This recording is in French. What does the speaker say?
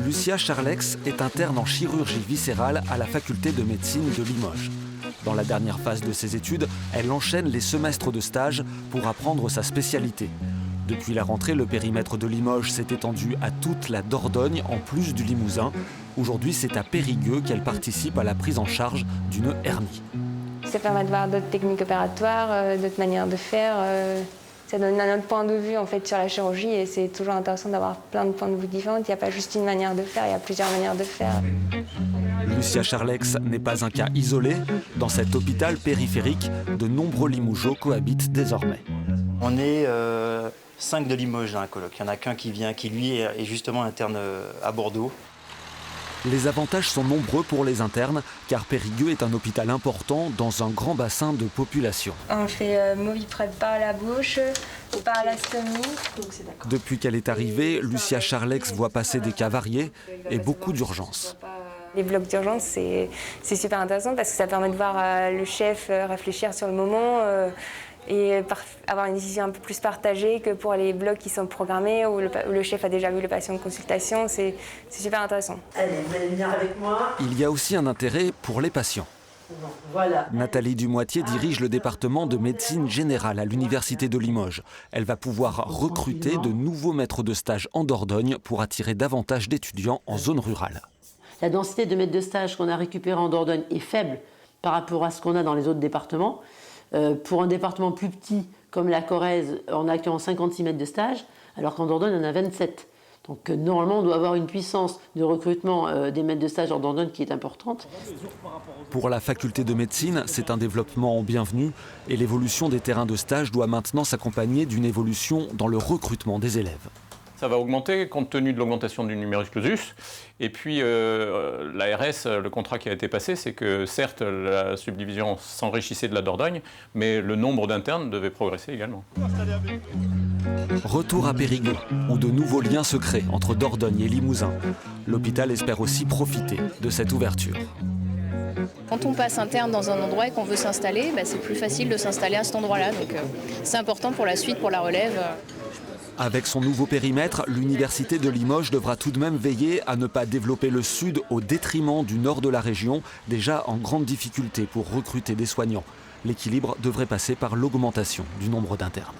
Lucia Charlex est interne en chirurgie viscérale à la faculté de médecine de Limoges. Dans la dernière phase de ses études, elle enchaîne les semestres de stage pour apprendre sa spécialité. Depuis la rentrée, le périmètre de Limoges s'est étendu à toute la Dordogne en plus du Limousin. Aujourd'hui, c'est à Périgueux qu'elle participe à la prise en charge d'une hernie. Ça permet de voir d'autres techniques opératoires, d'autres manières de faire. Ça donne un autre point de vue en fait, sur la chirurgie et c'est toujours intéressant d'avoir plein de points de vue différents. Il n'y a pas juste une manière de faire, il y a plusieurs manières de faire. Lucia Charlex n'est pas un cas isolé. Dans cet hôpital périphérique, de nombreux Limougeaux cohabitent désormais. On est 5 de Limoges dans la coloc. Il n'y en a qu'un qui vient, qui lui est justement interne à Bordeaux. Les avantages sont nombreux pour les internes, car Périgueux est un hôpital important dans un grand bassin de population. On fait Moviprep par la bouche, par la stomie. Depuis qu'elle est arrivée, Lucia Charlex voit passer des cas variés et beaucoup d'urgences. Les blocs d'urgence, c'est super intéressant parce que ça permet de voir le chef réfléchir sur le moment et avoir une décision un peu plus partagée que pour les blocs qui sont programmés où le chef a déjà vu le patient en consultation. C'est super intéressant. Allez, vous allez venir avec moi. Il y a aussi un intérêt pour les patients. Bon, voilà. Nathalie Dumoitier dirige le département de médecine générale à l'université de Limoges. Elle va pouvoir recruter de nouveaux maîtres de stage en Dordogne pour attirer davantage d'étudiants en zone rurale. La densité de maîtres de stage qu'on a récupéré en Dordogne est faible par rapport à ce qu'on a dans les autres départements. Pour un département plus petit comme la Corrèze, on a actuellement 56 maîtres de stage, alors qu'en Dordogne, on en a 27. Donc normalement, on doit avoir une puissance de recrutement des maîtres de stage en Dordogne qui est importante. Pour la faculté de médecine, c'est un développement bienvenu et l'évolution des terrains de stage doit maintenant s'accompagner d'une évolution dans le recrutement des élèves. Ça va augmenter compte tenu de l'augmentation du numerus clausus. Et puis l'ARS, le contrat qui a été passé, c'est que certes la subdivision s'enrichissait de la Dordogne, mais le nombre d'internes devait progresser également. Retour à Périgueux, où de nouveaux liens se créent entre Dordogne et Limousin. L'hôpital espère aussi profiter de cette ouverture. Quand on passe interne dans un endroit et qu'on veut s'installer, c'est plus facile de s'installer à cet endroit-là. Donc c'est important pour la suite, pour la relève. Avec son nouveau périmètre, l'université de Limoges devra tout de même veiller à ne pas développer le sud au détriment du nord de la région, déjà en grande difficulté pour recruter des soignants. L'équilibre devrait passer par l'augmentation du nombre d'internes.